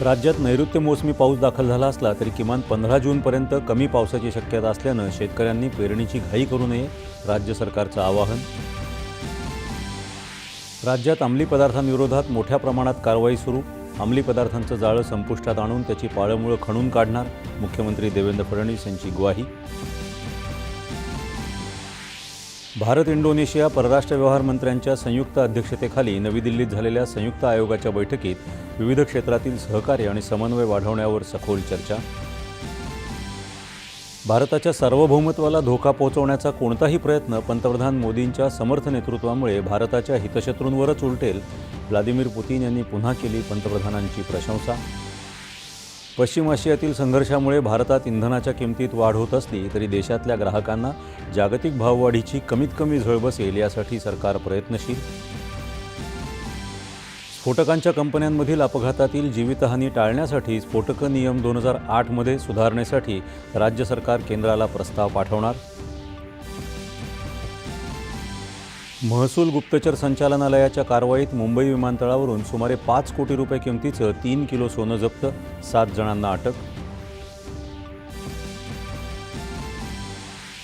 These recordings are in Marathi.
राज्यात नैऋत्य मोसमी पाऊस दाखल झाला असला तरी किमान 15 जूनपर्यंत कमी पावसाची शक्यता असल्यानं शेतकऱ्यांनी पेरणीची घाई करू नये, राज्य सरकारचं आवाहन. राज्यात अंमली पदार्थांविरोधात मोठ्या प्रमाणात कारवाई सुरू. अंमली पदार्थांचं जाळं संपुष्टात आणून त्याची पाळंमुळं खणून काढणार, मुख्यमंत्री देवेंद्र फडणवीस यांची ग्वाही. भारत इंडोनेशिया परराष्ट्र व्यवहार मंत्र्यांच्या संयुक्त अध्यक्षतेखाली नवी दिल्लीत झालेल्या संयुक्त आयोगाच्या बैठकीत विविध क्षेत्रातील सहकार्य आणि समन्वय वाढवण्यावर सखोल चर्चा. भारताच्या सार्वभौमत्वाला धोका पोहोचवण्याचा कोणताही प्रयत्न पंतप्रधान मोदींच्या समर्थ नेतृत्वामुळे भारताच्या हितशत्रूंवरच उलटेल, व्लादिमीर पुतिन यांनी पुन्हा केली पंतप्रधानांची प्रशंसा. पश्चिम आशियातील संघर्षामुळे भारतात इंधनाच्या किमतीत वाढ होत असली तरी देशातल्या ग्राहकांना जागतिक भाववाढीची कमीत कमी झळ बसेल यासाठी सरकार प्रयत्नशील. स्फोटकांच्या कंपन्यांमधील अपघातातील जीवितहानी टाळण्यासाठी स्फोटक नियम 2008मध्ये सुधारणेसाठी राज्य सरकार केंद्राला प्रस्ताव पाठवणार. महसूल गुप्तचर संचालनालयाच्या कारवाईत मुंबई विमानतळावरून सुमारे 5 कोटी रुपये किमतीचं 3 किलो सोनं जप्त, 7 जणांना अटक.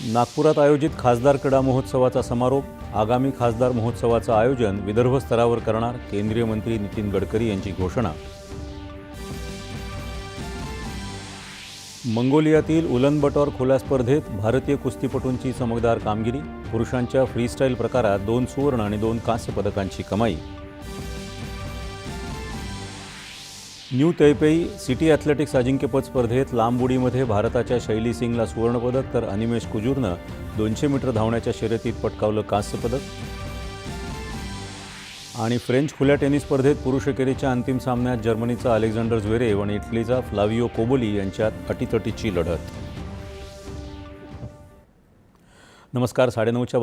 नागपुरात आयोजित खासदार क्रीडा महोत्सवाचा समारोप. आगामी खासदार महोत्सवाचं आयोजन विदर्भ स्तरावर करणार, केंद्रीय मंत्री नितीन गडकरी यांची घोषणा. मंगोलियातील उलन-बटोर खुल्या स्पर्धेत भारतीय कुस्तीपटूंची चमकदार कामगिरी. पुरुषांच्या फ्रीस्टाईल प्रकारात 2 सुवर्ण आणि 2 कांस्य पदकांची कमाई. न्यू तैपेई सिटी ॲथलेटिक्स अजिंक्यपद स्पर्धेत लांब उडीमध्ये भारताच्या शैली सिंगला सुवर्णपदक तर अनिमेश कुजूरनं 200 मीटर धावण्याच्या शर्यतीत पटकावलं कांस्य पदक. आणि फ्रेंच खुल्या टेनिस स्पर्धेत पुरुष एकेरीच्या अंतिम सामन्यात जर्मनीचा अलेक्झांडर झ्वेरेव आणि इटलीचा फ्लाविओ कोबोली यांच्यात अटीतटीची लढत. नमस्कार, 9:30च्या